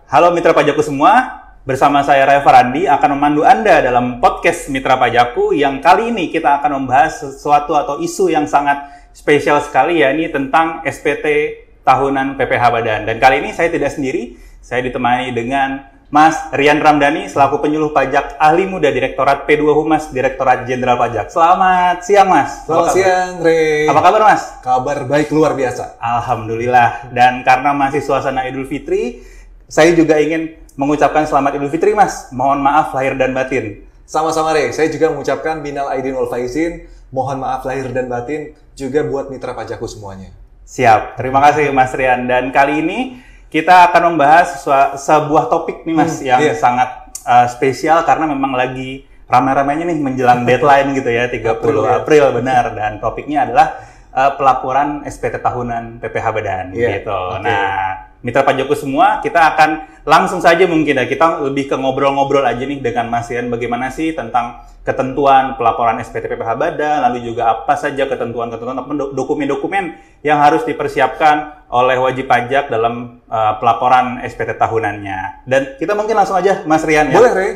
Halo Mitra Pajakku semua, bersama saya Reva Randi akan memandu Anda dalam podcast Mitra Pajakku yang kali ini kita akan membahas sesuatu atau isu yang sangat spesial sekali, ya, ini tentang SPT tahunan PPh Badan. Dan kali ini saya tidak sendiri, saya ditemani dengan Mas Rian Ramdhani selaku penyuluh pajak ahli muda Direktorat P2 Humas Direktorat Jenderal Pajak. Selamat siang, Mas. Selamat siang, Rey. Apa kabar, Mas? Kabar baik luar biasa. Alhamdulillah. Dan karena masih suasana Idul Fitri, saya juga ingin mengucapkan selamat Idul Fitri, Mas. Mohon maaf lahir dan batin. Sama-sama, Rey. Saya juga mengucapkan minal aidin wal faizin. Mohon maaf lahir dan batin juga buat mitra pajakku semuanya. Siap. Terima kasih, Mas Rian. Dan kali ini kita akan membahas sebuah topik nih, Mas, yang sangat spesial karena memang lagi ramai-ramainya nih menjelang deadline gitu ya, 30 April, benar. Dan topiknya adalah pelaporan SPT tahunan PPh Badan gitu. Nah, mitra pajakku semua, kita akan langsung saja mungkin ya, kita lebih ke ngobrol-ngobrol aja nih dengan Mas Rian, bagaimana sih tentang ketentuan pelaporan SPT PPh Badan, lalu juga apa saja ketentuan-ketentuan atau dokumen-dokumen yang harus dipersiapkan oleh wajib pajak dalam pelaporan SPT tahunannya. Dan kita mungkin langsung aja, Mas Rian, ya. Boleh, Rey.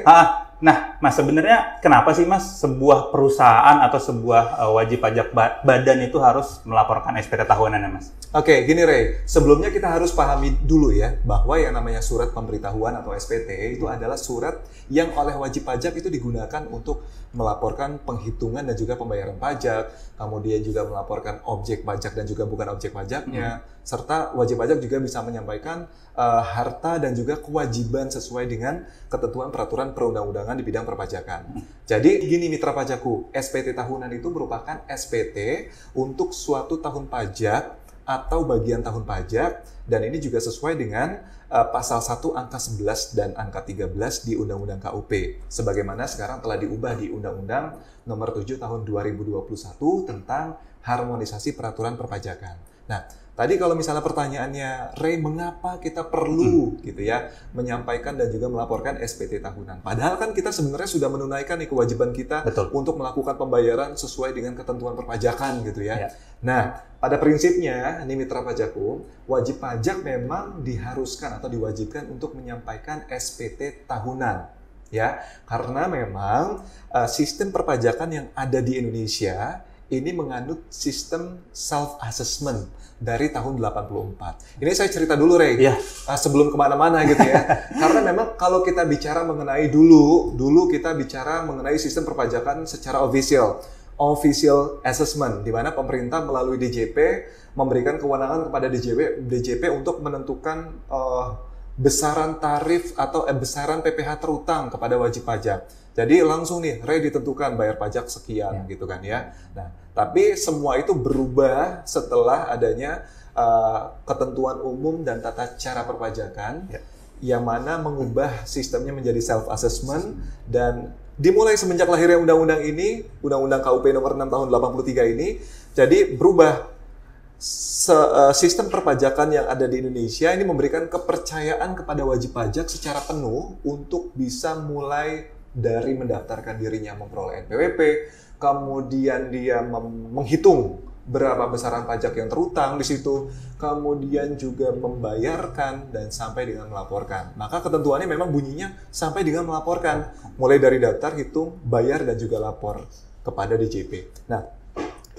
Nah, Mas, sebenarnya kenapa sih, Mas, sebuah perusahaan atau sebuah wajib pajak badan itu harus melaporkan SPT tahunannya, Mas? Oke, gini, Rey. Sebelumnya kita harus pahami dulu ya, bahwa yang namanya surat pemberitahuan atau SPT itu adalah surat yang oleh wajib pajak itu digunakan untuk melaporkan penghitungan dan juga pembayaran pajak, kemudian juga melaporkan objek pajak dan juga bukan objek pajaknya, serta wajib pajak juga bisa menyampaikan harta dan juga kewajiban sesuai dengan ketentuan peraturan perundang-undangan di bidang perpajakan. Jadi gini mitra pajakku, SPT tahunan itu merupakan SPT untuk suatu tahun pajak atau bagian tahun pajak, dan ini juga sesuai dengan pasal 1 angka 11 dan angka 13 di Undang-Undang KUP, sebagaimana sekarang telah diubah di Undang-Undang Nomor 7 Tahun 2021 tentang harmonisasi peraturan perpajakan. Nah, tadi kalau misalnya pertanyaannya, Rey, mengapa kita perlu gitu ya menyampaikan dan juga melaporkan SPT tahunan? Padahal kan kita sebenarnya sudah menunaikan nih kewajiban kita untuk melakukan pembayaran sesuai dengan ketentuan perpajakan gitu ya. Nah, pada prinsipnya, nih mitra pajakku, wajib pajak memang diharuskan atau diwajibkan untuk menyampaikan SPT tahunan, ya, karena memang sistem perpajakan yang ada di Indonesia ini menganut sistem self-assessment dari tahun 84. Ini saya cerita dulu, Rey, sebelum kemana-mana gitu ya. Karena memang kalau kita bicara mengenai dulu kita bicara mengenai sistem perpajakan secara official assessment, di mana pemerintah melalui DJP memberikan kewenangan kepada DJP untuk menentukan besaran tarif atau besaran PPh terutang kepada wajib pajak. Jadi langsung nih, Rey, ditentukan bayar pajak sekian gitu kan ya. Nah, tapi semua itu berubah setelah adanya ketentuan umum dan tata cara perpajakan yang mana mengubah sistemnya menjadi self-assessment, dan dimulai semenjak lahirnya undang-undang ini, Undang-Undang KUP nomor 6 tahun 83 ini, jadi berubah sistem perpajakan yang ada di Indonesia ini memberikan kepercayaan kepada wajib pajak secara penuh untuk bisa mulai dari mendaftarkan dirinya memperoleh NPWP, kemudian dia menghitung berapa besaran pajak yang terutang di situ, kemudian juga membayarkan dan sampai dengan melaporkan. Maka ketentuannya memang bunyinya sampai dengan melaporkan, mulai dari daftar, hitung, bayar, dan juga lapor kepada DJP. Nah,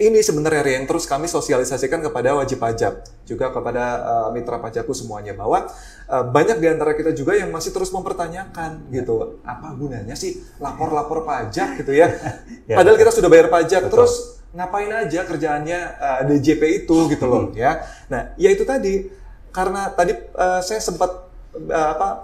ini sebenarnya yang terus kami sosialisasikan kepada wajib pajak, juga kepada mitra pajakku semuanya, bahwa banyak di antara kita juga yang masih terus mempertanyakan gitu, apa gunanya sih lapor-lapor pajak gitu ya. Padahal kita sudah bayar pajak, terus ngapain aja kerjaannya DJP itu gitu loh ya. Nah, ya itu tadi, karena tadi saya sempat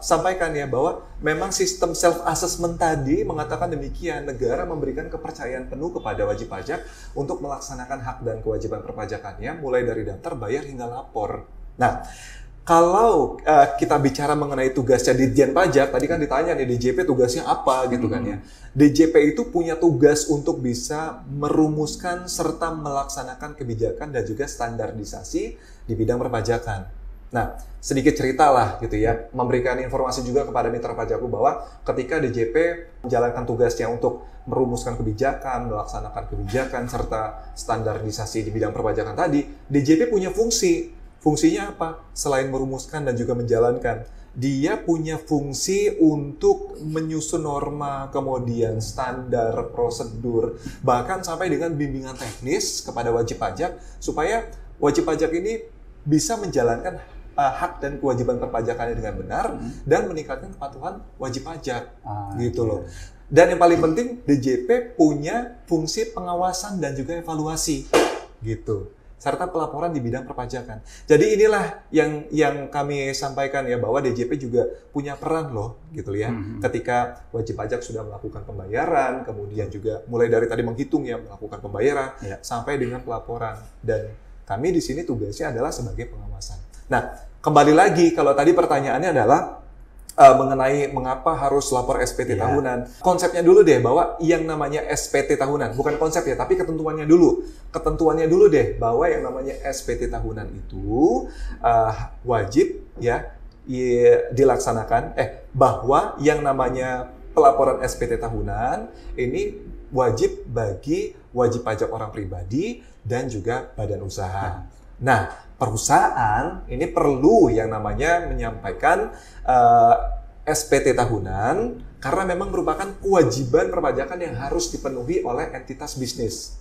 sampaikan ya bahwa memang sistem self-assessment tadi mengatakan demikian, negara memberikan kepercayaan penuh kepada wajib pajak untuk melaksanakan hak dan kewajiban perpajakannya mulai dari daftar, bayar, hingga lapor. Nah, kalau kita bicara mengenai tugasnya Ditjen Pajak, tadi kan ditanya nih DJP tugasnya apa gitu kan ya. DJP itu punya tugas untuk bisa merumuskan serta melaksanakan kebijakan dan juga standarisasi di bidang perpajakan. Nah, sedikit cerita lah gitu ya, memberikan informasi juga kepada mitra pajakku bahwa ketika DJP menjalankan tugasnya untuk merumuskan kebijakan, melaksanakan kebijakan, serta standarisasi di bidang perpajakan tadi, DJP punya fungsi. Fungsinya apa? Selain merumuskan dan juga menjalankan, dia punya fungsi untuk menyusun norma, kemudian standar, prosedur, bahkan sampai dengan bimbingan teknis kepada wajib pajak supaya wajib pajak ini bisa menjalankan hak dan kewajiban perpajakannya dengan benar dan meningkatkan kepatuhan wajib pajak, gitu loh. Dan yang paling penting, DJP punya fungsi pengawasan dan juga evaluasi, gitu, serta pelaporan di bidang perpajakan. Jadi inilah yang kami sampaikan ya, bahwa DJP juga punya peran loh, gitu ya. Ketika wajib pajak sudah melakukan pembayaran, kemudian juga mulai dari tadi menghitung ya, melakukan pembayaran, sampai dengan pelaporan. Dan kami di sini tugasnya adalah sebagai pengawasan. Nah, kembali lagi, kalau tadi pertanyaannya adalah mengenai mengapa harus lapor SPT tahunan. Konsepnya dulu deh, bahwa yang namanya SPT tahunan, bukan konsep ya, tapi ketentuannya dulu. Ketentuannya dulu deh, bahwa yang namanya SPT tahunan itu wajib ya dilaksanakan, bahwa yang namanya pelaporan SPT tahunan ini wajib bagi wajib pajak orang pribadi dan juga badan usaha. Nah, perusahaan ini perlu yang namanya menyampaikan SPT tahunan karena memang merupakan kewajiban perpajakan yang harus dipenuhi oleh entitas bisnis,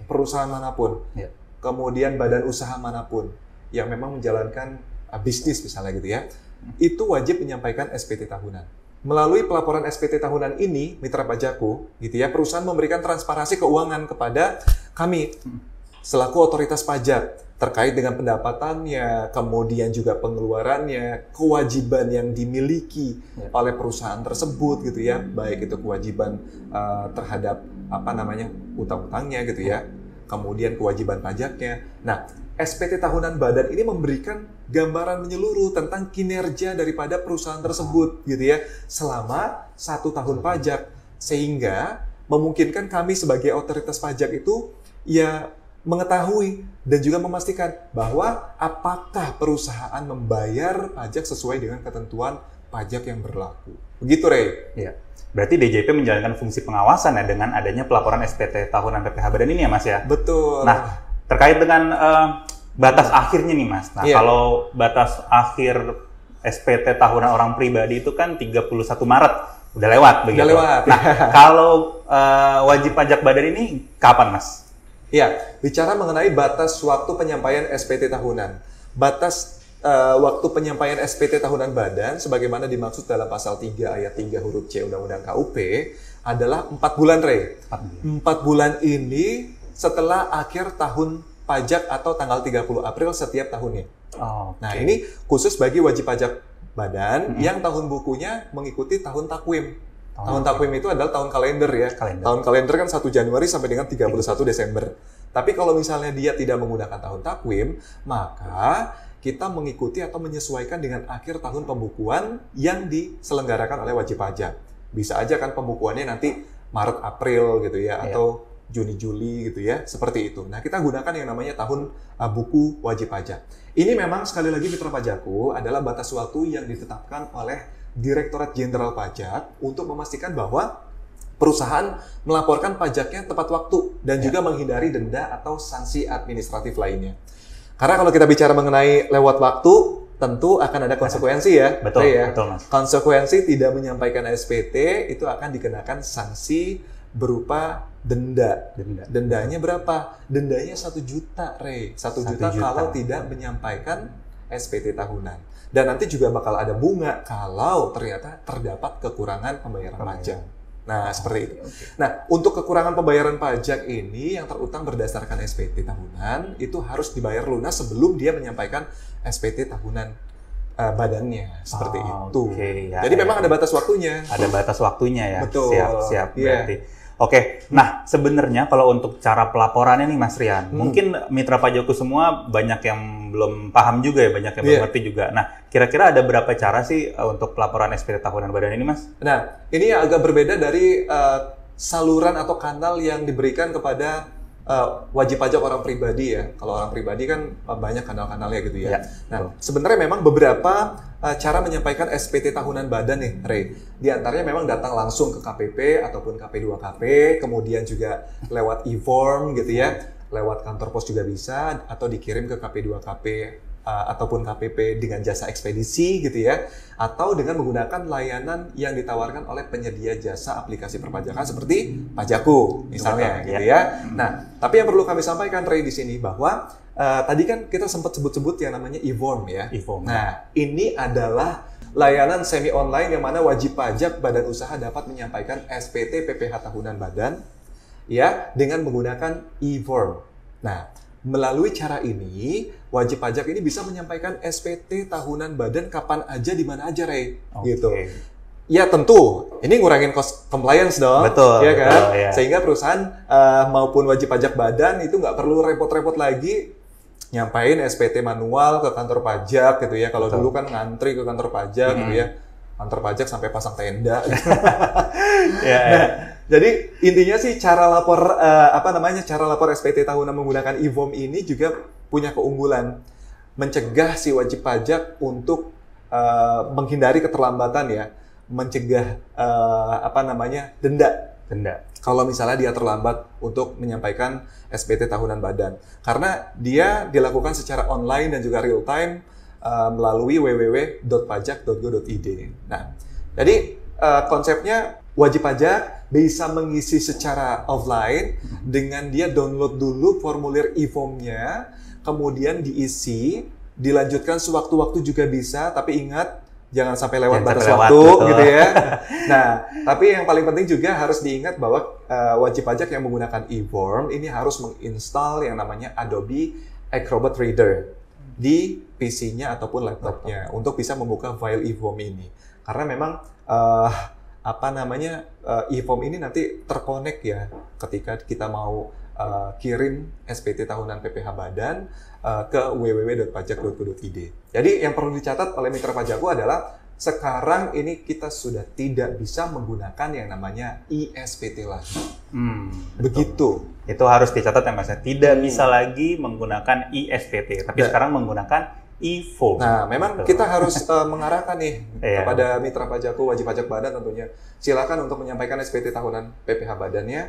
perusahaan manapun, kemudian badan usaha manapun yang memang menjalankan bisnis misalnya gitu ya, itu wajib menyampaikan SPT tahunan. Melalui pelaporan SPT tahunan ini, Mitra Pajakku, gitu ya, perusahaan memberikan transparansi keuangan kepada kami selaku otoritas pajak terkait dengan pendapatannya, kemudian juga pengeluarannya, kewajiban yang dimiliki oleh perusahaan tersebut, gitu ya, baik itu kewajiban terhadap utang-utangnya, gitu ya, kemudian kewajiban pajaknya. Nah, SPT tahunan badan ini memberikan gambaran menyeluruh tentang kinerja daripada perusahaan tersebut, gitu ya, selama 1 tahun pajak, sehingga memungkinkan kami sebagai otoritas pajak itu ya mengetahui dan juga memastikan bahwa apakah perusahaan membayar pajak sesuai dengan ketentuan pajak yang berlaku. Begitu, Rey. Iya. Berarti DJP menjalankan fungsi pengawasan ya dengan adanya pelaporan SPT tahunan PPh Badan ini ya, Mas ya? Betul. Nah, terkait dengan batas akhirnya nih, Mas. Nah, kalau batas akhir SPT tahunan orang pribadi itu kan 31 Maret. Udah lewat begitu. Udah lewat. Nah, kalau wajib pajak badan ini kapan, Mas? Ya, bicara mengenai batas waktu penyampaian SPT tahunan. Batas waktu penyampaian SPT tahunan badan, sebagaimana dimaksud dalam pasal 3 ayat 3 huruf C Undang-Undang KUP, adalah 4 bulan, Rey. 4 bulan ini setelah akhir tahun pajak atau tanggal 30 April setiap tahunnya. Nah, ini khusus bagi wajib pajak badan yang tahun bukunya mengikuti tahun takwim. Tahun takwim itu adalah tahun kalender ya. Tahun kalender kan 1 Januari sampai dengan 31 Desember. Tapi kalau misalnya dia tidak menggunakan tahun takwim, maka kita mengikuti atau menyesuaikan dengan akhir tahun pembukuan yang diselenggarakan oleh wajib pajak. Bisa aja kan pembukuannya nanti Maret April gitu ya, atau Juni Juli gitu ya, seperti itu. Nah, kita gunakan yang namanya tahun buku wajib pajak. Ini memang sekali lagi Mitra Pajakku adalah batas waktu yang ditetapkan oleh Direktorat Jenderal Pajak untuk memastikan bahwa perusahaan melaporkan pajaknya tepat waktu dan juga menghindari denda atau sanksi administratif lainnya. Karena kalau kita bicara mengenai lewat waktu, tentu akan ada konsekuensi ya. Betul, ya. betul, Mas. Konsekuensi tidak menyampaikan SPT itu akan dikenakan sanksi berupa denda. Dendanya berapa? Dendanya 1 juta, Rey. 1 juta kalau tidak menyampaikan SPT tahunan. Dan nanti juga bakal ada bunga kalau ternyata terdapat kekurangan pembayaran pajak. Nah, seperti itu. Nah, untuk kekurangan pembayaran pajak ini yang terutang berdasarkan SPT tahunan itu harus dibayar lunas sebelum dia menyampaikan SPT tahunan badannya. Seperti itu. Jadi memang ada batas waktunya. Ada batas waktunya ya. Betul. Siap berarti. Oke, nah sebenarnya kalau untuk cara pelaporannya nih Mas Rian, mungkin Mitra Pajakku semua banyak yang belum paham juga ya, banyak yang belum ngerti juga. Nah, kira-kira ada berapa cara sih untuk pelaporan SPT tahunan badan ini, Mas? Nah, ini agak berbeda dari saluran atau kanal yang diberikan kepada wajib pajak orang pribadi ya. Kalau orang pribadi kan banyak kanal-kanalnya gitu ya. Nah, sebenarnya memang beberapa cara menyampaikan SPT tahunan badan nih, Rey. Di antaranya memang datang langsung ke KPP ataupun KP2KP, kemudian juga lewat e-form gitu ya, lewat kantor pos juga bisa, atau dikirim ke KP2KP ataupun KPP dengan jasa ekspedisi gitu ya, atau dengan menggunakan layanan yang ditawarkan oleh penyedia jasa aplikasi perpajakan seperti Pajaku misalnya gitu ya. Nah, tapi yang perlu kami sampaikan Ray di sini bahwa tadi kan kita sempat sebut-sebut yang namanya e-form ya. Nah, ini adalah layanan semi online yang mana wajib pajak badan usaha dapat menyampaikan SPT PPh tahunan badan ya dengan menggunakan e-form. Nah, melalui cara ini, wajib pajak ini bisa menyampaikan SPT tahunan badan kapan aja, di mana aja, Ray. Gitu. Ya tentu, ini ngurangin cost compliance dong. Betul. Ya kan? Betul, ya. Sehingga perusahaan maupun wajib pajak badan itu nggak perlu repot-repot lagi nyampain SPT manual ke kantor pajak gitu ya. Kalau dulu kan ngantri ke kantor pajak gitu ya. Kantor pajak sampai pasang tenda. Jadi intinya sih cara lapor cara lapor SPT tahunan menggunakan e-form ini juga punya keunggulan mencegah si wajib pajak untuk menghindari keterlambatan ya, mencegah denda. Kalau misalnya dia terlambat untuk menyampaikan SPT tahunan badan, karena dia dilakukan secara online dan juga real time melalui www.pajak.go.id. Nah, jadi konsepnya wajib pajak bisa mengisi secara offline dengan dia download dulu formulir e-formnya, kemudian diisi, dilanjutkan sewaktu-waktu juga bisa, tapi ingat jangan sampai lewat batas waktu gitu ya. Nah, tapi yang paling penting juga harus diingat bahwa wajib pajak yang menggunakan e-form ini harus menginstal yang namanya Adobe Acrobat Reader di PC-nya ataupun laptopnya untuk bisa membuka file e-form ini. Karena memang e-form ini nanti terkonek ya ketika kita mau kirim SPT tahunan PPh badan ke www.pajak.go.id. Jadi yang perlu dicatat oleh mitra pajakku adalah sekarang ini kita sudah tidak bisa menggunakan yang namanya e-SPT lagi. Begitu. Itu harus dicatat ya Mas. Tidak bisa lagi menggunakan e-SPT, tapi sekarang menggunakan e-form. Nah, memang kita harus mengarahkan nih kepada mitra pajakku, wajib pajak badan tentunya. Silakan untuk menyampaikan SPT tahunan PPh badannya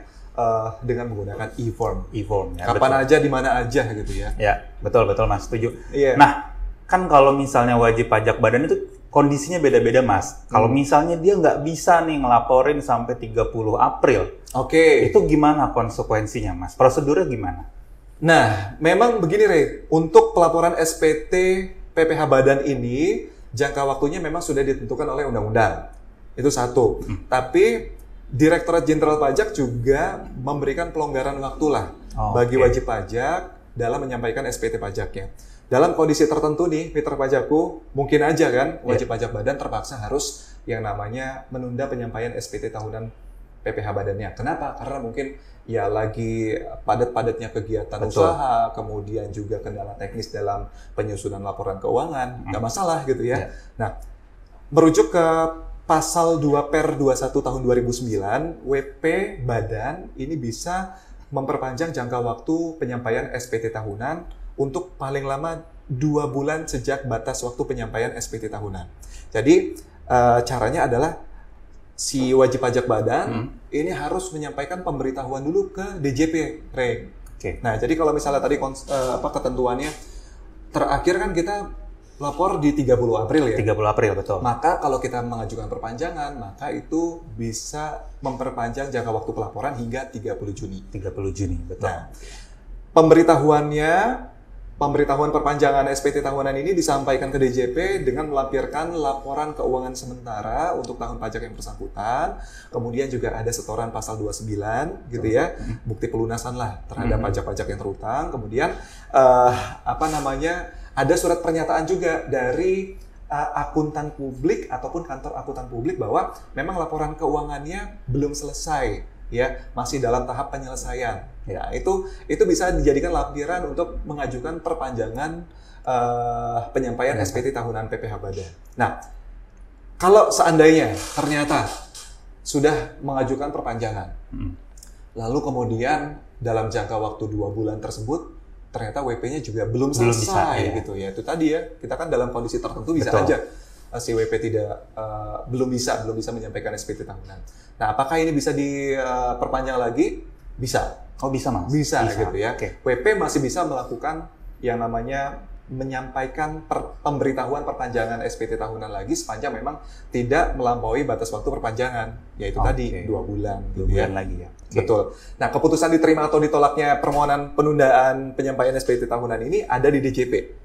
dengan menggunakan e-form. Ya, kapan aja, di mana aja gitu ya. Ya, betul Mas, setuju. Nah, kan kalau misalnya wajib pajak badan itu kondisinya beda-beda Mas. Kalau misalnya dia nggak bisa nih ngelaporin sampai 30 April. Itu gimana konsekuensinya Mas? Prosedurnya gimana? Nah, memang begini Ray, untuk pelaporan SPT PPh badan ini jangka waktunya memang sudah ditentukan oleh undang-undang. Itu satu. Tapi Direktorat Jenderal Pajak juga memberikan pelonggaran waktu lah bagi wajib pajak dalam menyampaikan SPT pajaknya. Dalam kondisi tertentu nih, mitra pajakku, mungkin aja kan wajib pajak badan terpaksa harus yang namanya menunda penyampaian SPT tahunan PPh badannya. Kenapa? Karena mungkin ya lagi padat-padatnya kegiatan usaha, kemudian juga kendala teknis dalam penyusunan laporan keuangan, nggak masalah gitu ya. Nah, merujuk ke Pasal 2 Per 21 tahun 2009, WP Badan ini bisa memperpanjang jangka waktu penyampaian SPT tahunan untuk paling lama 2 bulan sejak batas waktu penyampaian SPT tahunan. Jadi, caranya adalah si wajib pajak badan ini harus menyampaikan pemberitahuan dulu ke DJP, Ray. Nah, jadi kalau misalnya tadi ketentuannya terakhir kan kita lapor di 30 April ya. 30 April, betul. Maka kalau kita mengajukan perpanjangan, maka itu bisa memperpanjang jangka waktu pelaporan hingga 30 Juni. 30 Juni, betul. Nah, pemberitahuan perpanjangan SPT tahunan ini disampaikan ke DJP dengan melampirkan laporan keuangan sementara untuk tahun pajak yang bersangkutan. Kemudian juga ada setoran pasal 29 gitu ya, bukti pelunasan lah terhadap pajak-pajak yang terutang. Kemudian ada surat pernyataan juga dari akuntan publik ataupun kantor akuntan publik bahwa memang laporan keuangannya belum selesai ya, masih dalam tahap penyelesaian. Ya, itu bisa dijadikan lampiran untuk mengajukan perpanjangan penyampaian SPT tahunan PPh badan. Nah, kalau seandainya ternyata sudah mengajukan perpanjangan, lalu kemudian dalam jangka waktu 2 bulan tersebut ternyata WP-nya juga belum selesai gitu ya. Itu tadi ya, kita kan dalam kondisi tertentu bisa aja si WP belum bisa menyampaikan SPT tahunan. Nah, apakah ini bisa diperpanjang lagi? Bisa. Oh, bisa Mas? Bisa gitu ya. WP masih bisa melakukan yang namanya menyampaikan pemberitahuan perpanjangan SPT tahunan lagi sepanjang memang tidak melampaui batas waktu perpanjangan, yaitu tadi 2 bulan. 2 bulan lagi ya. Betul. Nah, keputusan diterima atau ditolaknya permohonan penundaan penyampaian SPT tahunan ini ada di DJP.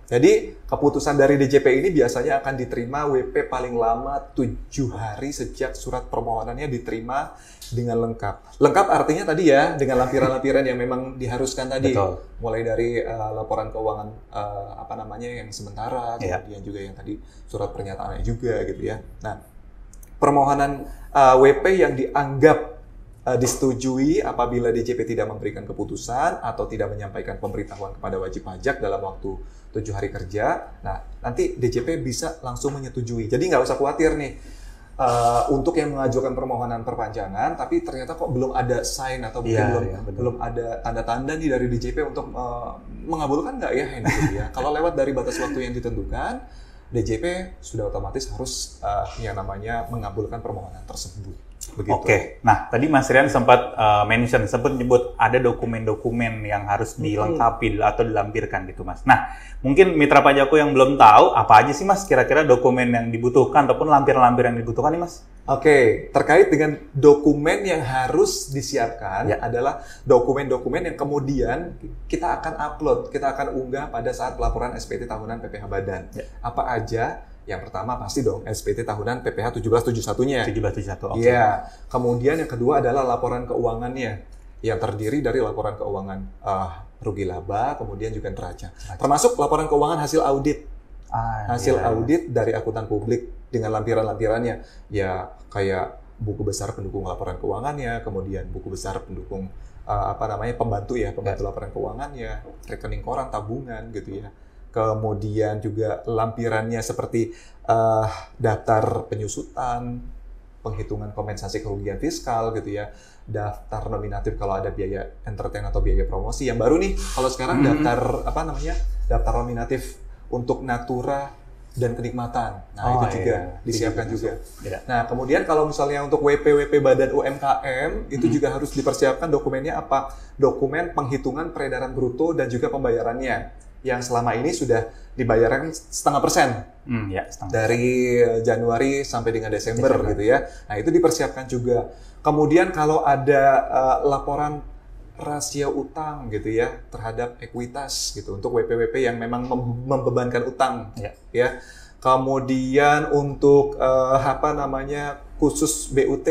Jadi, keputusan dari DJP ini biasanya akan diterima WP paling lama 7 hari sejak surat permohonannya diterima dengan lengkap. Lengkap artinya tadi ya, dengan lampiran-lampiran yang memang diharuskan tadi. Betul. Mulai dari laporan keuangan yang sementara, kemudian juga yang tadi surat pernyataannya juga gitu ya. Nah, permohonan WP yang dianggap disetujui apabila DJP tidak memberikan keputusan atau tidak menyampaikan pemberitahuan kepada wajib pajak dalam waktu 7 hari kerja. Nah, nanti DJP bisa langsung menyetujui. Jadi nggak usah khawatir nih untuk yang mengajukan permohonan perpanjangan, tapi ternyata kok belum ada sign atau belum ada tanda-tanda nih dari DJP untuk mengabulkan nggak ya ini gitu ya. Kalau lewat dari batas waktu yang ditentukan, DJP sudah otomatis harus yang namanya mengabulkan permohonan tersebut. Begitu. Nah tadi Mas Rian sempat sempat nyebut ada dokumen-dokumen yang harus dilengkapi atau dilampirkan gitu Mas. Nah mungkin mitra pajakku yang belum tahu apa aja sih Mas kira-kira dokumen yang dibutuhkan ataupun lampiran-lampiran yang dibutuhkan nih Mas? Terkait dengan dokumen yang harus disiapkan adalah dokumen-dokumen yang kemudian kita akan upload, kita akan unggah pada saat pelaporan SPT tahunan PPh Badan. Apa aja? Yang pertama pasti dong SPT tahunan PPh 1771-nya. 1771, Iya. Kemudian yang kedua adalah laporan keuangannya yang terdiri dari laporan keuangan rugi laba, kemudian juga neraca. Termasuk laporan keuangan hasil audit. Audit dari akuntan publik dengan lampiran-lampirannya. Ya kayak buku besar pendukung laporan keuangannya, kemudian buku besar pendukung pembantu laporan keuangannya, rekening koran, tabungan gitu ya. Kemudian juga lampirannya seperti daftar penyusutan, penghitungan kompensasi kerugian fiskal gitu ya, daftar nominatif kalau ada biaya entertain atau biaya promosi. Yang baru nih kalau sekarang daftar nominatif untuk natura dan kenikmatan. Nah, itu juga disiapkan juga. Nah, kemudian kalau misalnya untuk WP Badan UMKM itu juga harus dipersiapkan dokumennya apa? Dokumen penghitungan peredaran bruto dan juga pembayarannya. Yang selama ini sudah dibayarkan 0,5% dari Januari sampai dengan Desember gitu ya. Nah itu dipersiapkan juga. Kemudian kalau ada laporan rasio utang gitu ya terhadap ekuitas gitu untuk WP yang memang membebankan utang ya. Kemudian untuk khusus BUT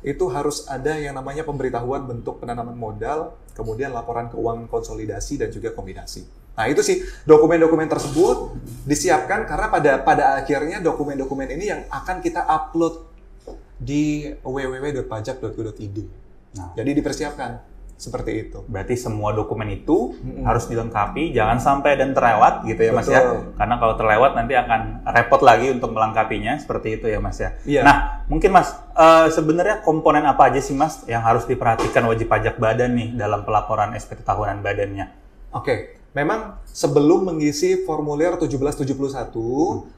itu harus ada yang namanya pemberitahuan bentuk penanaman modal, kemudian laporan keuangan konsolidasi dan juga kombinasi. Nah itu sih dokumen-dokumen tersebut disiapkan karena pada akhirnya dokumen-dokumen ini yang akan kita upload di www.pajak.go.id. Jadi dipersiapkan seperti itu. Berarti semua dokumen itu harus dilengkapi, jangan sampai dan terlewat gitu ya Mas ya. Karena kalau terlewat nanti akan repot lagi untuk melengkapinya, seperti itu ya Mas ya. Nah, mungkin Mas sebenarnya komponen apa aja sih Mas yang harus diperhatikan wajib pajak badan nih dalam pelaporan SPT tahunan badannya? Memang sebelum mengisi formulir 1771,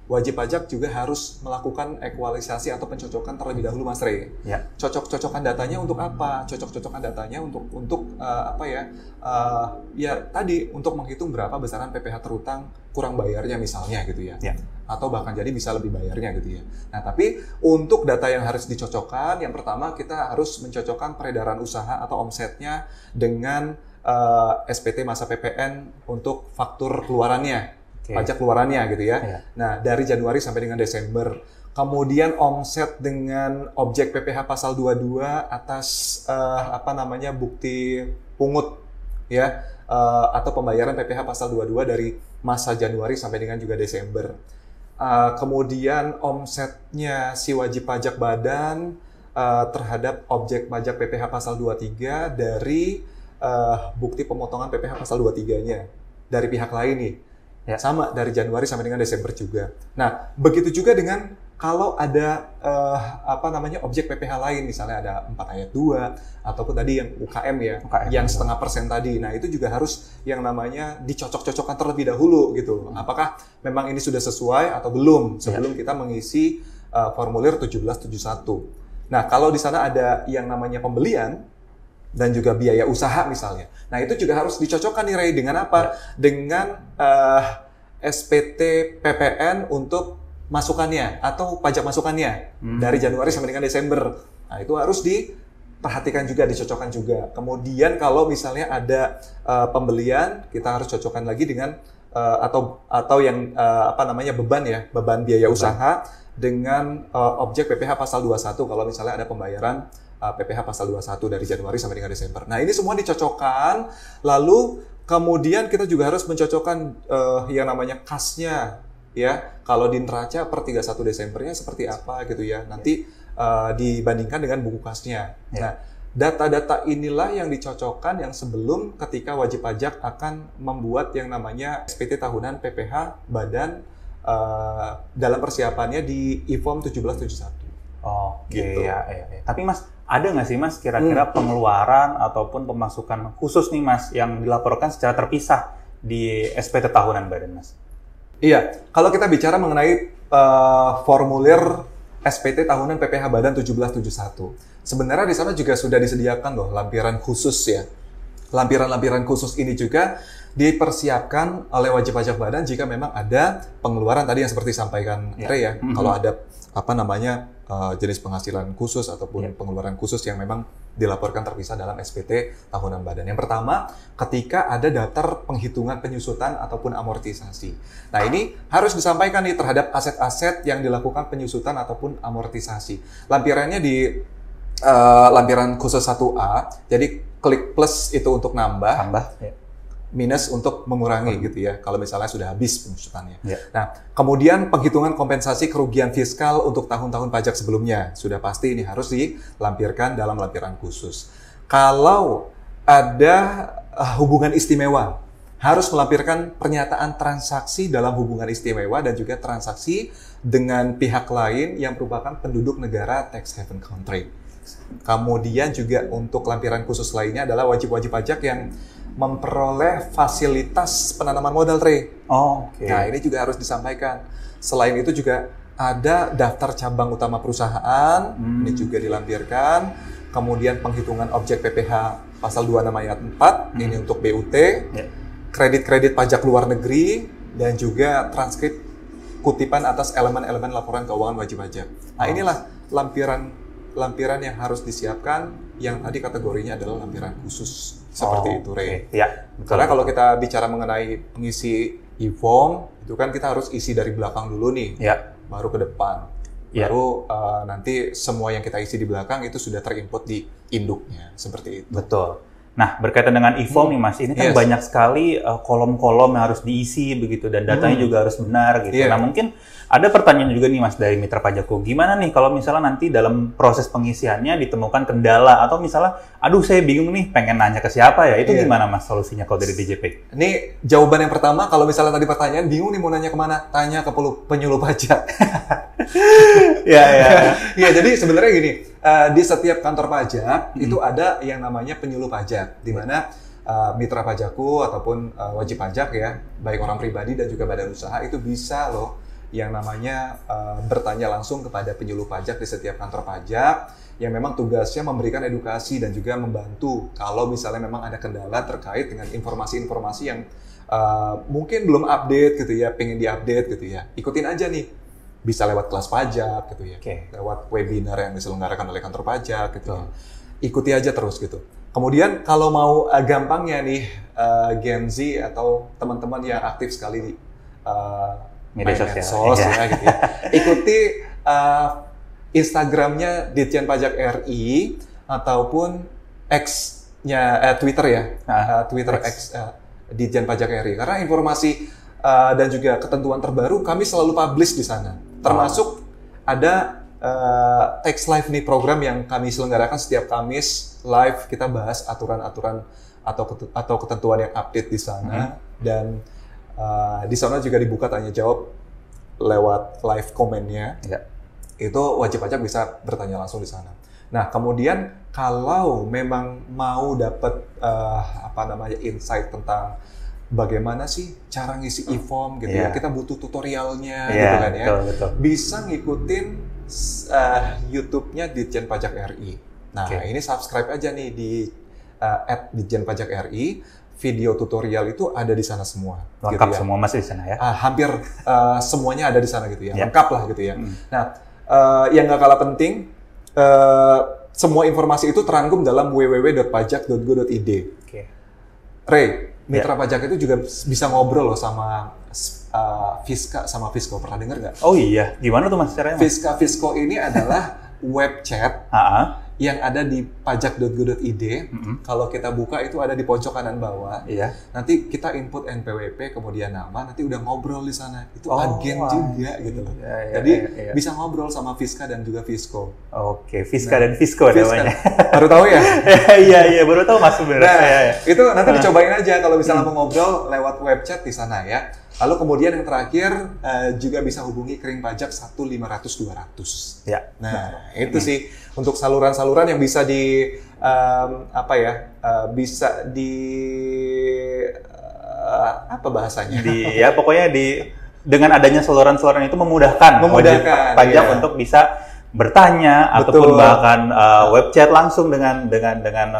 wajib pajak juga harus melakukan ekualisasi atau pencocokan terlebih dahulu, Mas Rey. Cocok-cocokan datanya untuk apa? Cocok-cocokan datanya untuk tadi untuk menghitung berapa besaran PPh terutang kurang bayarnya misalnya gitu ya. Atau bahkan jadi bisa lebih bayarnya gitu ya. Nah, tapi untuk data yang harus dicocokkan, yang pertama kita harus mencocokkan peredaran usaha atau omsetnya dengan SPT masa PPN untuk faktur keluarannya, pajak keluarannya gitu ya. Nah, dari Januari sampai dengan Desember. Kemudian omset dengan objek PPh pasal 22 atas bukti pungut ya atau pembayaran PPh pasal 22 dari masa Januari sampai dengan juga Desember. Kemudian omsetnya si wajib pajak badan terhadap objek pajak PPh pasal 23 dari bukti pemotongan PPh pasal 23-nya dari pihak lain nih. Sama dari Januari sampai dengan Desember juga. Nah, begitu juga dengan kalau ada objek PPh lain, misalnya ada 4 ayat 2 ataupun tadi yang UKM ya, yang 0,5% tadi. Nah, itu juga harus yang namanya dicocok-cocokkan terlebih dahulu gitu. Apakah memang ini sudah sesuai atau belum sebelum kita mengisi formulir 1771. Nah, kalau di sana ada yang namanya pembelian, dan juga biaya usaha misalnya. Nah, itu juga harus dicocokkan nih Ray dengan apa? Dengan SPT PPN untuk masukannya atau pajak masukannya dari Januari sampai dengan Desember. Nah, itu harus diperhatikan juga, dicocokkan juga. Kemudian kalau misalnya ada pembelian, kita harus cocokkan lagi dengan atau yang beban biaya usaha dengan objek PPh pasal 21 kalau misalnya ada pembayaran PPh pasal 21 dari Januari sampai dengan Desember. Nah, ini semua dicocokkan, lalu kemudian kita juga harus mencocokkan yang namanya kasnya, ya. Kalau di neraca per 31 Desembernya seperti apa gitu ya. Nanti dibandingkan dengan buku kasnya. Nah, data-data inilah yang dicocokkan yang sebelum ketika wajib pajak akan membuat yang namanya SPT tahunan PPh Badan dalam persiapannya di IFOM 1771. Oke, gitu. Ya. Tapi Mas, ada nggak sih Mas kira-kira pengeluaran ataupun pemasukan khusus nih Mas yang dilaporkan secara terpisah di SPT tahunan Badan Mas? Iya, kalau kita bicara mengenai formulir SPT tahunan PPh Badan 1771, sebenarnya di sana juga sudah disediakan loh lampiran khusus ya. Lampiran-lampiran khusus ini juga dipersiapkan oleh wajib pajak badan jika memang ada pengeluaran tadi yang seperti disampaikan Ray ya. Kalau ada jenis penghasilan khusus ataupun pengeluaran khusus yang memang dilaporkan terpisah dalam SPT tahunan badan. Yang pertama, ketika ada daftar penghitungan penyusutan ataupun amortisasi. Nah, ini harus disampaikan nih terhadap aset-aset yang dilakukan penyusutan ataupun amortisasi. Lampirannya di lampiran khusus 1A, jadi klik plus itu untuk nambah. Minus untuk mengurangi gitu ya, kalau misalnya sudah habis penyusutannya. Nah, kemudian penghitungan kompensasi kerugian fiskal untuk tahun-tahun pajak sebelumnya. Sudah pasti ini harus dilampirkan dalam lampiran khusus. Kalau ada hubungan istimewa, harus melampirkan pernyataan transaksi dalam hubungan istimewa dan juga transaksi dengan pihak lain yang merupakan penduduk negara tax haven country. Kemudian juga untuk lampiran khusus lainnya adalah wajib-wajib pajak yang memperoleh fasilitas penanaman modal, Ray. Nah, ini juga harus disampaikan. Selain itu juga ada daftar cabang utama perusahaan, ini juga dilampirkan. Kemudian penghitungan objek PPh pasal 26 ayat 4, ini untuk BUT. Kredit-kredit pajak luar negeri, dan juga transkrip kutipan atas elemen-elemen laporan keuangan wajib pajak. Nah, inilah lampiran yang harus disiapkan, yang tadi kategorinya adalah lampiran khusus. Seperti itu, Ray. Ya, betul. Karena kalau kita bicara mengenai pengisi e-form, itu kan kita harus isi dari belakang dulu nih, baru ke depan. Baru nanti semua yang kita isi di belakang itu sudah terinput di induknya, seperti itu. Betul. Nah, berkaitan dengan e-form nih Mas, ini kan banyak sekali kolom-kolom yang harus diisi begitu, dan datanya juga harus benar gitu. Nah, mungkin ada pertanyaan juga nih Mas dari Mitra Pajakku. Gimana nih kalau misalnya nanti dalam proses pengisiannya ditemukan kendala, atau misalnya, aduh saya bingung nih pengen nanya ke siapa ya, itu gimana Mas solusinya kalau dari DJP? Ini jawaban yang pertama, kalau misalnya tadi pertanyaan, bingung nih mau nanya kemana? Tanya ke penyuluh pajak. Ya, jadi sebenarnya gini, di setiap kantor pajak itu ada yang namanya penyuluh pajak, di mana mitra pajakku ataupun wajib pajak ya, baik orang pribadi dan juga badan usaha itu bisa loh yang namanya bertanya langsung kepada penyuluh pajak di setiap kantor pajak yang memang tugasnya memberikan edukasi dan juga membantu kalau misalnya memang ada kendala terkait dengan informasi-informasi yang mungkin belum update gitu ya, pengen diupdate gitu ya. Ikutin aja nih, bisa lewat kelas pajak gitu ya, lewat webinar yang diselenggarakan oleh kantor pajak gitu ya. Ikuti aja terus gitu. Kemudian kalau mau gampangnya nih Gen Z atau teman-teman yang aktif sekali di media sosial ya gitu ya. Ikuti Instagramnya Ditjen Pajak RI ataupun X-nya Twitter ya, Twitter X Ditjen Pajak RI, karena informasi dan juga ketentuan terbaru kami selalu publish di sana. Termasuk ada Tax Live nih, program yang kami selenggarakan setiap Kamis live, kita bahas aturan-aturan atau ketentuan yang update di sana. Dan di sana juga dibuka tanya jawab lewat live komennya. Itu wajib pajak bisa bertanya langsung di sana. Nah, kemudian kalau memang mau dapat insight tentang bagaimana sih cara ngisi e-form gitu ya, kita butuh tutorialnya gitu kan ya. Betul. Bisa ngikutin YouTube-nya Ditjen Pajak RI. Nah, ini subscribe aja nih di @ditjenpajak.ri. Video tutorial itu ada di sana semua. Lengkap gitu ya. semua masih di sana ya? Hampir semuanya ada di sana gitu ya. Lengkap lah gitu ya. Nah, yang nggak kalah penting, semua informasi itu terangkum dalam www.pajak.go.id. Ray, mitra pajak itu juga bisa ngobrol loh sama Fiska sama Fisco. Pernah dengar nggak? Oh iya, gimana tuh Mas caranya? Fiska Fisco ini adalah web chat yang ada di pajak.go.id. Kalau kita buka itu ada di pojok kanan bawah. Nanti kita input NPWP, kemudian nama, nanti udah ngobrol di sana. Itu agen juga gitu loh. Jadi bisa ngobrol sama Fiska dan juga Fisco. Oke, Fiska dan Fisco namanya. Baru tahu ya? Iya, baru tahu Mas sebenarnya. Itu nanti dicobain aja kalau misalnya mau ngobrol lewat web chat di sana ya. Lalu kemudian yang terakhir juga bisa hubungi Kering Pajak 1-500-200. Nah, itu sih untuk saluran-saluran yang bisa bisa apa bahasanya? Pokoknya dengan adanya saluran-saluran itu memudahkan wajib pajak untuk bisa bertanya ataupun bahkan web chat langsung dengan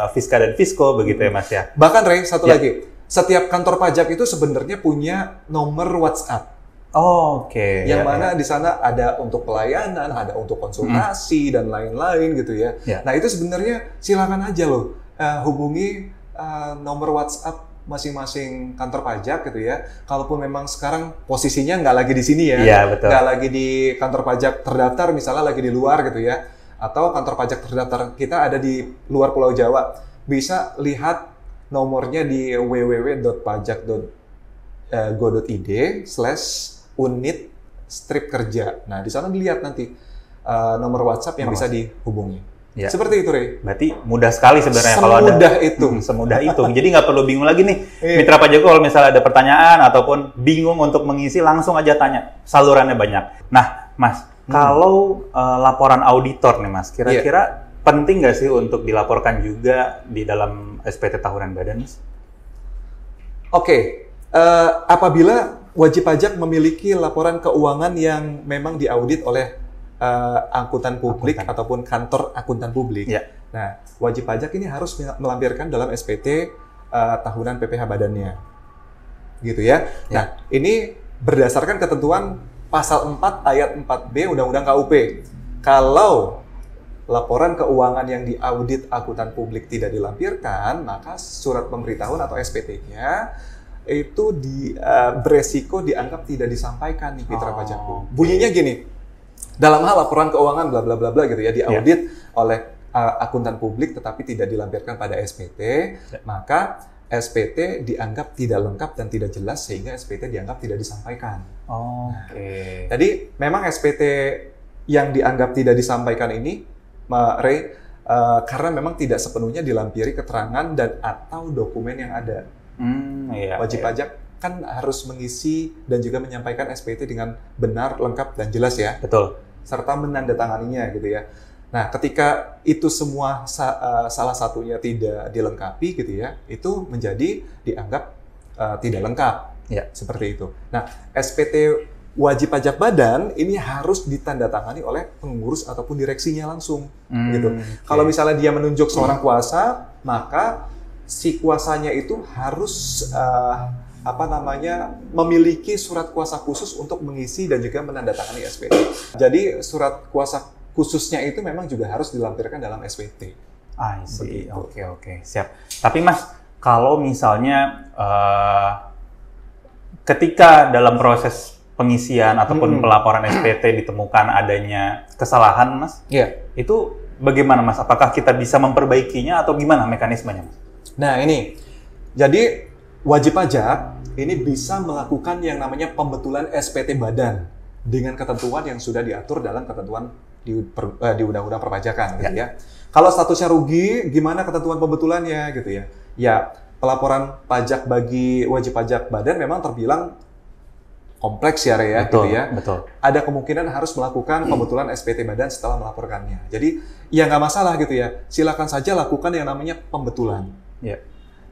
Fiska dan Fisco begitu ya Mas ya. Bahkan Ray, satu lagi. Setiap kantor pajak itu sebenarnya punya nomor WhatsApp. Yang mana di sana ada untuk pelayanan, ada untuk konsultasi dan lain-lain gitu ya. Nah itu sebenarnya silakan aja loh hubungi nomor WhatsApp masing-masing kantor pajak gitu ya. Kalaupun memang sekarang posisinya nggak lagi di sini ya, nggak lagi di kantor pajak terdaftar, misalnya lagi di luar gitu ya, atau kantor pajak terdaftar kita ada di luar Pulau Jawa, bisa lihat nomornya di www.pajak.go.id/unit-kerja. Nah, di sana dilihat nanti nomor WhatsApp yang bisa dihubungi. Seperti itu, Ray. Berarti mudah sekali sebenarnya kalau ada. Semudah itu. Jadi nggak perlu bingung lagi nih. Mitra pajak kalau misalnya ada pertanyaan ataupun bingung untuk mengisi, langsung aja tanya. Salurannya banyak. Nah, Mas, kalau laporan auditor nih, Mas, kira-kira penting nggak sih untuk dilaporkan juga di dalam SPT tahunan badan, Mas? Apabila wajib pajak memiliki laporan keuangan yang memang diaudit oleh akuntan publik ataupun kantor akuntan publik, nah wajib pajak ini harus melampirkan dalam SPT tahunan PPh badannya, gitu ya. Nah ini berdasarkan ketentuan pasal 4 ayat 4B Undang-Undang KUP. Kalau laporan keuangan yang diaudit akuntan publik tidak dilampirkan, maka surat pemberitahuan atau SPT-nya itu beresiko dianggap tidak disampaikan nih mitra pajakku. Bunyinya gini, dalam hal laporan keuangan bla bla bla bla gitu ya, diaudit oleh akuntan publik tetapi tidak dilampirkan pada SPT, maka SPT dianggap tidak lengkap dan tidak jelas sehingga SPT dianggap tidak disampaikan. Jadi memang SPT yang dianggap tidak disampaikan ini, Ray, karena memang tidak sepenuhnya dilampiri keterangan dan atau dokumen yang ada. Wajib pajak kan harus mengisi dan juga menyampaikan SPT dengan benar, lengkap, dan jelas ya. Betul. Serta menandatanganinya gitu ya. Nah, ketika itu semua salah satunya tidak dilengkapi gitu ya, itu menjadi dianggap tidak lengkap. Seperti itu. Nah, SPT wajib pajak badan ini harus ditandatangani oleh pengurus ataupun direksinya langsung, gitu. Kalau misalnya dia menunjuk seorang kuasa, maka si kuasanya itu harus memiliki surat kuasa khusus untuk mengisi dan juga menandatangani SPT. Jadi surat kuasa khususnya itu memang juga harus dilampirkan dalam SPT. Oke, siap. Tapi Mas, kalau misalnya ketika dalam proses pengisian ataupun pelaporan SPT ditemukan adanya kesalahan, Mas, itu bagaimana, Mas? Apakah kita bisa memperbaikinya atau gimana mekanismenya, Mas? Nah ini, jadi wajib pajak ini bisa melakukan yang namanya pembetulan SPT badan dengan ketentuan yang sudah diatur dalam ketentuan di Undang-Undang Perpajakan, gitu ya. Kalau statusnya rugi, gimana ketentuan pembetulannya, gitu ya? Ya, pelaporan pajak bagi wajib pajak badan memang terbilang kompleks ya, Ray, gitu ya. Ada kemungkinan harus melakukan pembetulan SPT badan setelah melaporkannya. Jadi ya nggak masalah gitu ya. Silakan saja lakukan yang namanya pembetulan.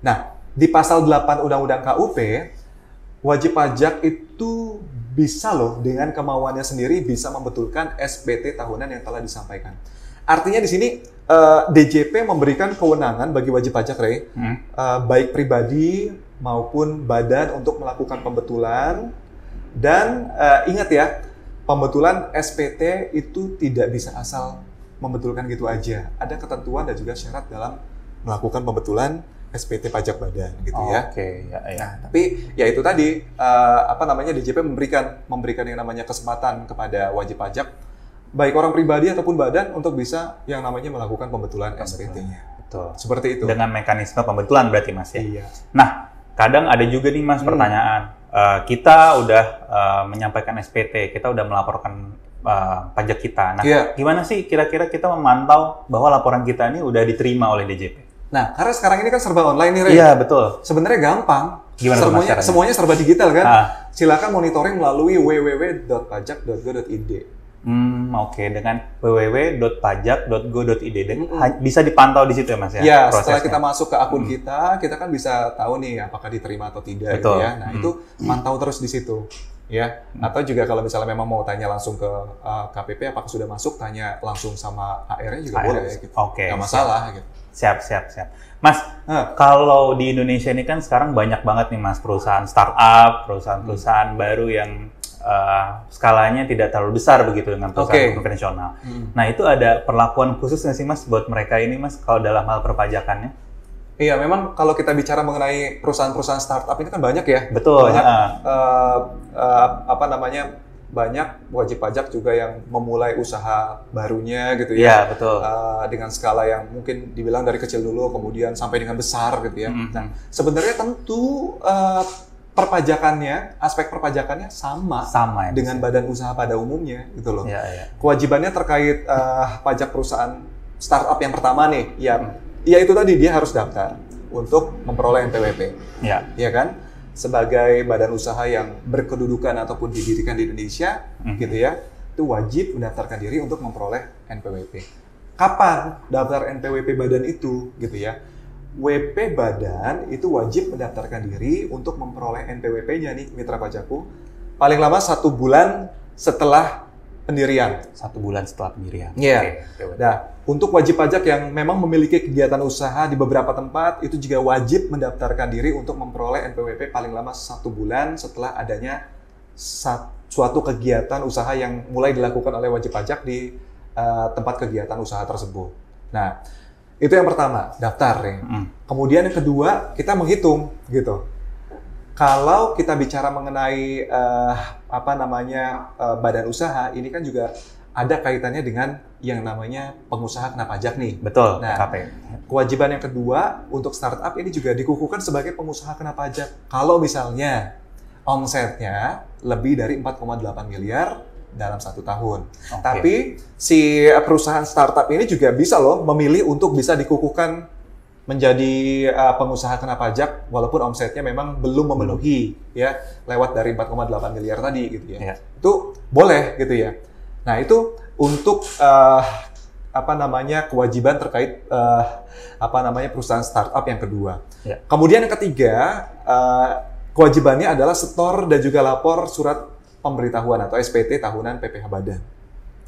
Nah, di pasal 8 Undang-Undang KUP, wajib pajak itu bisa loh dengan kemauannya sendiri bisa membetulkan SPT tahunan yang telah disampaikan. Artinya di sini DJP memberikan kewenangan bagi wajib pajak, Ray, baik pribadi maupun badan untuk melakukan pembetulan. Dan ingat ya, pembetulan SPT itu tidak bisa asal membetulkan gitu aja. Ada ketentuan dan juga syarat dalam melakukan pembetulan SPT pajak badan gitu ya. Oke, ya. Nah, tapi ya itu tadi DJP memberikan yang namanya kesempatan kepada wajib pajak baik orang pribadi ataupun badan untuk bisa yang namanya melakukan pembetulan SPT-nya. Betul. Seperti itu. Dengan mekanisme pembetulan berarti Mas ya. Iya. Nah, kadang ada juga nih Mas pertanyaan. Kita udah menyampaikan SPT, kita udah melaporkan pajak kita. Nah, gimana sih kira-kira kita memantau bahwa laporan kita ini udah diterima oleh DJP? Nah, karena sekarang ini kan serba online nih, Ray. Iya, betul. Sebenarnya gampang. Gimana semuanya serba digital kan? Silakan monitoring melalui www.pajak.go.id. Oke. Dengan www.pajak.go.id bisa dipantau di situ ya Mas ya? Ya, setelah kita masuk ke akun kita kan bisa tahu nih apakah diterima atau tidak. Gitu ya. Nah, itu mantau terus di situ. Ya, atau juga kalau misalnya memang mau tanya langsung ke KPP apakah sudah masuk, tanya langsung sama HR-nya juga boleh gitu. Oke. Nggak masalah gitu. Siap. Mas, kalau di Indonesia ini kan sekarang banyak banget nih Mas perusahaan startup, perusahaan baru yang skalanya tidak terlalu besar begitu dengan perusahaan konvensional. Nah, itu ada perlakuan khusus nggak sih Mas buat mereka ini Mas kalau dalam hal perpajakannya? Iya, memang kalau kita bicara mengenai perusahaan-perusahaan startup ini kan banyak ya. Betul. Banyak wajib pajak juga yang memulai usaha barunya gitu ya. Iya, betul. Dengan skala yang mungkin dibilang dari kecil dulu, kemudian sampai dengan besar gitu ya. Nah, sebenarnya tentu aspek perpajakannya sama ya, dengan badan usaha pada umumnya gitu loh. Ya. Kewajibannya terkait pajak perusahaan startup yang pertama nih, ya itu tadi dia harus daftar untuk memperoleh NPWP. Ya kan? Sebagai badan usaha yang berkedudukan ataupun didirikan di Indonesia gitu ya, itu wajib mendaftarkan diri untuk memperoleh NPWP. Kapan daftar NPWP badan itu gitu ya? WP badan itu wajib mendaftarkan diri untuk memperoleh NPWP-nya nih mitra pajakku paling lama 1 bulan setelah pendirian. 1 bulan setelah pendirian. Iya. Okay. Nah, untuk wajib pajak yang memang memiliki kegiatan usaha di beberapa tempat itu juga wajib mendaftarkan diri untuk memperoleh NPWP paling lama 1 bulan setelah adanya suatu kegiatan usaha yang mulai dilakukan oleh wajib pajak di tempat kegiatan usaha tersebut. Nah, itu yang pertama, daftar ya. Kemudian yang kedua, kita menghitung gitu. Kalau kita bicara mengenai badan usaha, ini kan juga ada kaitannya dengan yang namanya pengusaha kena pajak nih. Betul. Nah, kewajiban yang kedua untuk startup ini juga dikukuhkan sebagai pengusaha kena pajak. Kalau misalnya omsetnya lebih dari 4,8 miliar dalam 1 tahun. Tapi si perusahaan startup ini juga bisa loh memilih untuk bisa dikukuhkan menjadi pengusaha kena pajak walaupun omsetnya memang belum memenuhi ya lewat dari 4,8 miliar tadi gitu ya. Itu boleh gitu ya. Nah, itu untuk kewajiban terkait perusahaan startup yang kedua. Kemudian yang ketiga, kewajibannya adalah setor dan juga lapor surat pemberitahuan atau SPT tahunan PPh Badan.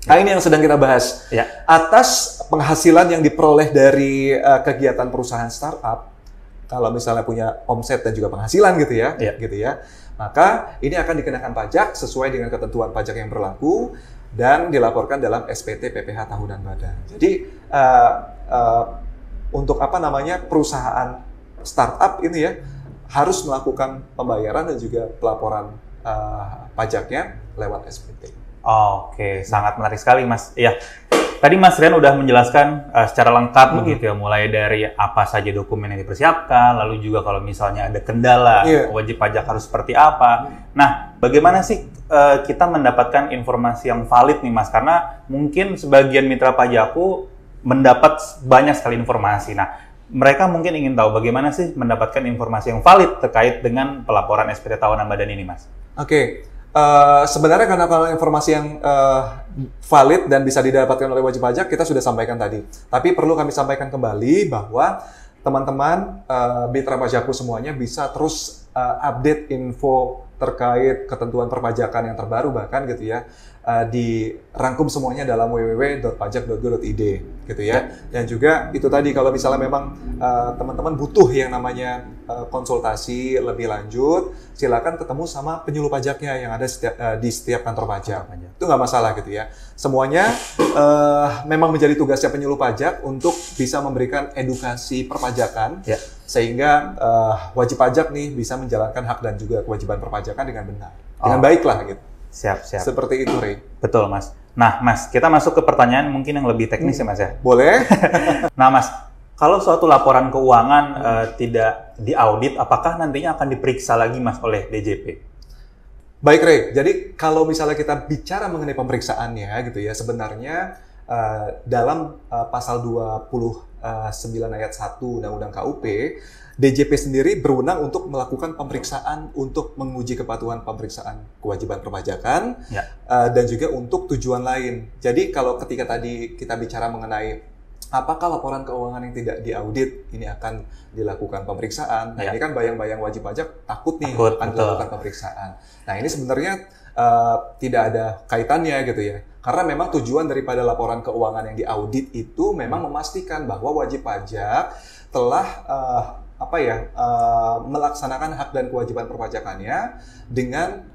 Nah, ini yang sedang kita bahas. Atas penghasilan yang diperoleh dari kegiatan perusahaan startup, kalau misalnya punya omset dan juga penghasilan gitu ya, maka ini akan dikenakan pajak sesuai dengan ketentuan pajak yang berlaku dan dilaporkan dalam SPT PPh tahunan Badan. Jadi untuk perusahaan startup ini ya harus melakukan pembayaran dan juga pelaporan pajaknya lewat SPT. Oke, sangat menarik sekali Mas. Ya, tadi Mas Rian udah menjelaskan secara lengkap begitu ya, mulai dari apa saja dokumen yang dipersiapkan, lalu juga kalau misalnya ada kendala, wajib pajak harus seperti apa. Nah, bagaimana sih kita mendapatkan informasi yang valid nih Mas? Karena mungkin sebagian mitra pajakku mendapat banyak sekali informasi. Nah, mereka mungkin ingin tahu bagaimana sih mendapatkan informasi yang valid terkait dengan pelaporan SPT tahunan badan ini, Mas. Sebenarnya karena kalau informasi yang valid dan bisa didapatkan oleh wajib pajak kita sudah sampaikan tadi. Tapi perlu kami sampaikan kembali bahwa teman-teman mitra pajakku semuanya bisa terus update info terkait ketentuan perpajakan yang terbaru bahkan gitu ya, dirangkum semuanya dalam www.pajak.go.id gitu ya. Dan juga itu tadi kalau misalnya memang teman-teman butuh yang namanya konsultasi lebih lanjut, silakan ketemu sama penyuluh pajaknya yang ada di setiap kantor pajak. Itu nggak masalah gitu ya. Semuanya memang menjadi tugasnya penyuluh pajak untuk bisa memberikan edukasi perpajakan, sehingga wajib pajak nih bisa menjalankan hak dan juga kewajiban perpajakan dengan benar, dengan baik lah gitu. Siap. Seperti itu, Ray. Betul, Mas. Nah, Mas, kita masuk ke pertanyaan mungkin yang lebih teknis ya, Mas ya? Boleh. Nah, Mas, kalau suatu laporan keuangan tidak diaudit, apakah nantinya akan diperiksa lagi, Mas, oleh DJP? Baik, Ray. Jadi, kalau misalnya kita bicara mengenai pemeriksaannya gitu ya, sebenarnya dalam pasal 29 ayat 1 Undang-Undang KUP, DJP sendiri berwenang untuk melakukan pemeriksaan untuk menguji kepatuhan pemeriksaan kewajiban perpajakan dan juga untuk tujuan lain. Jadi kalau ketika tadi kita bicara mengenai apakah laporan keuangan yang tidak diaudit ini akan dilakukan pemeriksaan, nah ini kan bayang-bayang wajib pajak takut nih akan dilakukan pemeriksaan. Nah ini sebenarnya tidak ada kaitannya gitu ya. Karena memang tujuan daripada laporan keuangan yang diaudit itu memang memastikan bahwa wajib pajak telah melaksanakan hak dan kewajiban perpajakannya dengan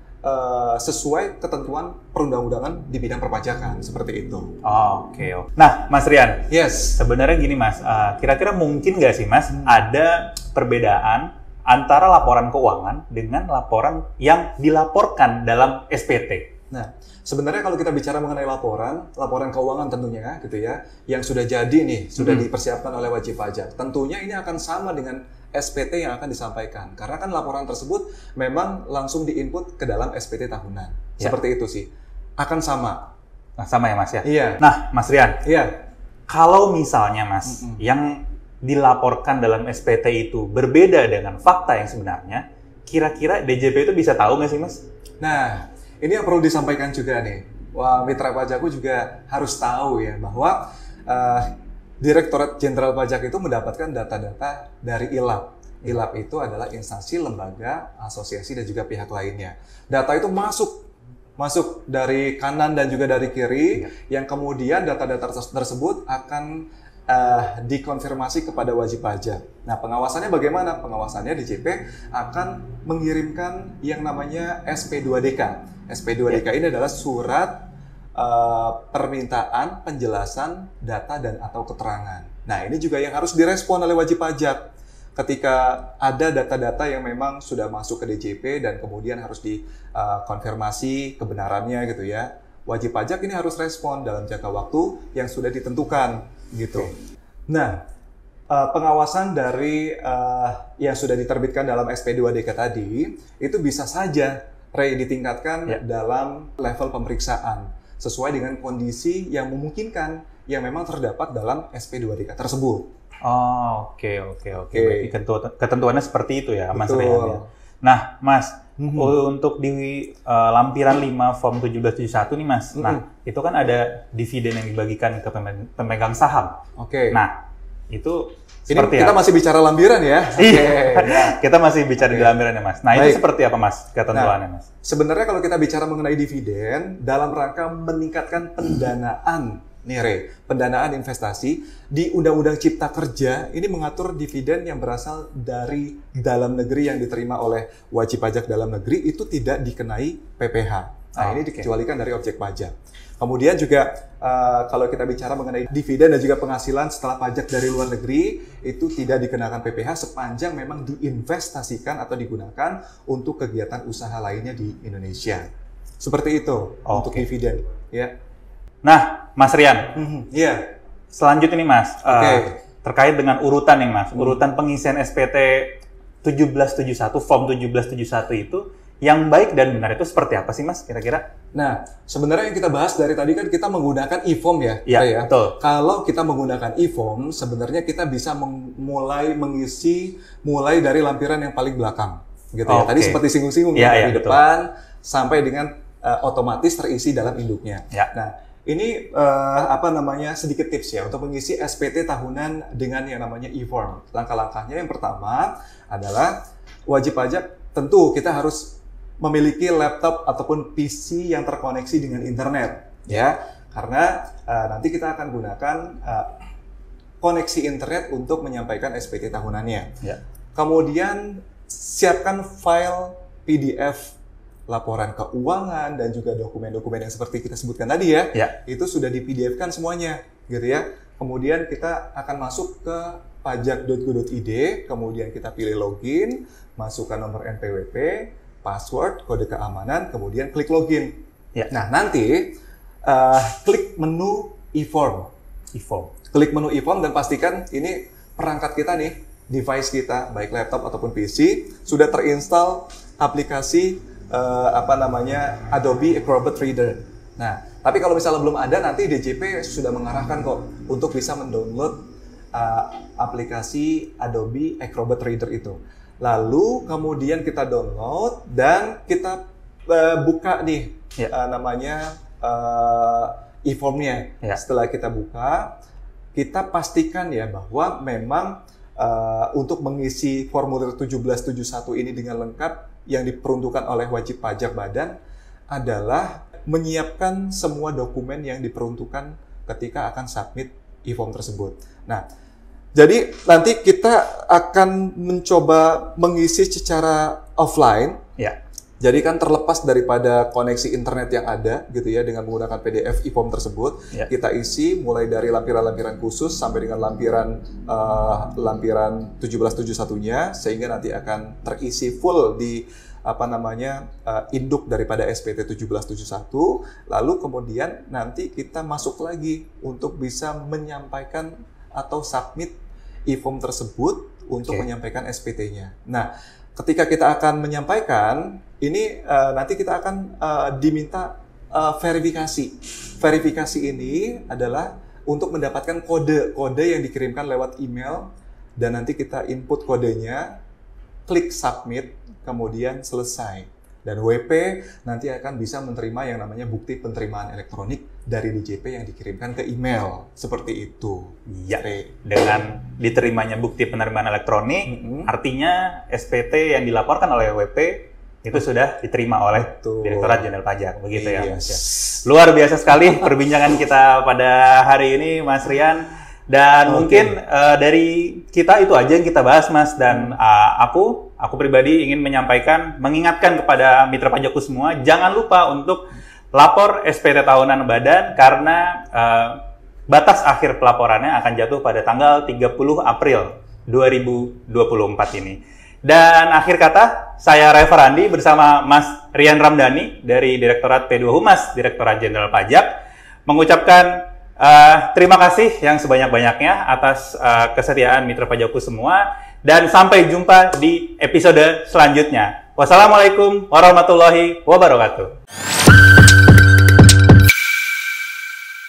sesuai ketentuan perundang-undangan di bidang perpajakan, seperti itu. Oke. Nah, Mas Rian, sebenarnya gini Mas, kira-kira mungkin nggak sih Mas ada perbedaan antara laporan keuangan dengan laporan yang dilaporkan dalam SPT? Nah, sebenarnya kalau kita bicara mengenai laporan keuangan tentunya gitu ya, yang sudah jadi nih, sudah dipersiapkan oleh wajib pajak, tentunya ini akan sama dengan SPT yang akan disampaikan. Karena kan laporan tersebut memang langsung diinput ke dalam SPT tahunan. Seperti itu sih. Akan sama. Nah, sama ya Mas ya? Iya. Nah, Mas Rian. Iya. Kalau misalnya Mas, yang dilaporkan dalam SPT itu berbeda dengan fakta yang sebenarnya, kira-kira DJP itu bisa tahu nggak sih Mas? Nah, ini yang perlu disampaikan juga nih. Wah, mitra pajakku juga harus tahu ya bahwa Direktorat Jenderal Pajak itu mendapatkan data-data dari ILAP. ILAP itu adalah instansi, lembaga, asosiasi, dan juga pihak lainnya. Data itu masuk dari kanan dan juga dari kiri, yang kemudian data-data tersebut akan dikonfirmasi kepada wajib pajak. Nah, pengawasannya bagaimana? Pengawasannya DJP akan mengirimkan yang namanya SP2DK. SP2DK ini adalah surat permintaan penjelasan data dan atau keterangan. Nah, ini juga yang harus direspon oleh wajib pajak. Ketika ada data-data yang memang sudah masuk ke DJP dan kemudian harus dikonfirmasi kebenarannya gitu ya. Wajib pajak ini harus respon dalam jangka waktu yang sudah ditentukan gitu. Nah, pengawasan dari yang sudah diterbitkan dalam SP2DK tadi itu bisa saja ditingkatkan dalam level pemeriksaan sesuai dengan kondisi yang memungkinkan yang memang terdapat dalam SP2DK tersebut. Oke. Berarti ketentuannya seperti itu ya, Mas Rian. Nah, Mas, untuk di lampiran 5 form 1771 nih, Mas. Nah, itu kan ada dividen yang dibagikan ke pemegang saham. Nah, itu seperti kita masih bicara lampiran ya? Kita masih bicara di lampiran ya, Mas. Nah, itu seperti apa, Mas, ketentuannya, Mas? Sebenarnya kalau kita bicara mengenai dividen, dalam rangka meningkatkan pendanaan, pendanaan investasi, di Undang-Undang Cipta Kerja, ini mengatur dividen yang berasal dari dalam negeri yang diterima oleh wajib pajak dalam negeri, itu tidak dikenai PPh. Nah, ini dikecualikan dari objek pajak. Kemudian juga kalau kita bicara mengenai dividen dan juga penghasilan setelah pajak dari luar negeri, itu tidak dikenakan PPh sepanjang memang diinvestasikan atau digunakan untuk kegiatan usaha lainnya di Indonesia. Seperti itu untuk dividen. Ya. Nah, Mas Rian. Selanjutnya nih, Mas. Terkait dengan urutan nih, Mas. Urutan pengisian SPT 1771, form 1771 itu yang baik dan benar itu seperti apa sih, Mas, kira-kira? Nah, sebenarnya yang kita bahas dari tadi kan kita menggunakan e-form ya. Iya, betul. Kalau kita menggunakan e-form, sebenarnya kita bisa mengisi mulai dari lampiran yang paling belakang, gitu ya. Tadi seperti singgung-singgung dari depan sampai dengan otomatis terisi dalam induknya. Nah, ini sedikit tips ya untuk mengisi SPT tahunan dengan yang namanya e-form. Langkah-langkahnya yang pertama adalah wajib pajak tentu kita harus memiliki laptop ataupun PC yang terkoneksi dengan internet, ya. Karena nanti kita akan gunakan koneksi internet untuk menyampaikan SPT tahunannya. Ya. Kemudian siapkan file PDF laporan keuangan dan juga dokumen-dokumen yang seperti kita sebutkan tadi ya. Itu sudah di PDF-kan semuanya, gitu ya. Kemudian kita akan masuk ke pajak.go.id, kemudian kita pilih login, masukkan nomor NPWP, password, kode keamanan, kemudian klik login. Nah, nanti klik menu e-form. Klik menu e-form dan pastikan ini perangkat kita nih, device kita, baik laptop ataupun PC, sudah terinstall aplikasi Adobe Acrobat Reader. Nah, tapi kalau misalnya belum ada, nanti DJP sudah mengarahkan kok untuk bisa mendownload aplikasi Adobe Acrobat Reader itu. Lalu kemudian kita download dan kita buka nih e-formnya. Setelah kita buka, kita pastikan ya bahwa memang untuk mengisi formulir 1771 ini dengan lengkap yang diperuntukkan oleh wajib pajak badan adalah menyiapkan semua dokumen yang diperuntukkan ketika akan submit e-form tersebut. Nah, jadi nanti kita akan mencoba mengisi secara offline. Jadi kan terlepas daripada koneksi internet yang ada gitu ya, dengan menggunakan PDF e-form tersebut, kita isi mulai dari lampiran-lampiran khusus sampai dengan lampiran 1771-nya, sehingga nanti akan terisi full di induk daripada SPT 1771. Lalu kemudian nanti kita masuk lagi untuk bisa menyampaikan atau submit e-form tersebut untuk menyampaikan SPT-nya. Nah, ketika kita akan menyampaikan, ini nanti kita akan diminta verifikasi. Verifikasi ini adalah untuk mendapatkan kode yang dikirimkan lewat email, dan nanti kita input kodenya, klik submit, kemudian selesai. Dan WP nanti akan bisa menerima yang namanya bukti penerimaan elektronik dari DJP yang dikirimkan ke email. Seperti itu. Dengan diterimanya bukti penerimaan elektronik, artinya SPT yang dilaporkan oleh WP itu sudah diterima oleh Direktorat Jenderal Pajak. Begitu ya, Mas ya. Luar biasa sekali perbincangan kita pada hari ini, Mas Rian. Dan mungkin dari kita itu aja yang kita bahas, Mas. Dan aku pribadi ingin mengingatkan kepada mitra pajakku semua, jangan lupa untuk lapor SPT tahunan badan, karena batas akhir pelaporannya akan jatuh pada tanggal 30 April 2024 ini. Dan akhir kata, saya Reva Randi bersama Mas Rian Ramdhani dari Direktorat P2 Humas Direktorat Jenderal Pajak mengucapkan terima kasih yang sebanyak-banyaknya atas kesetiaan mitra pajakku semua, dan sampai jumpa di episode selanjutnya. Wassalamualaikum warahmatullahi wabarakatuh.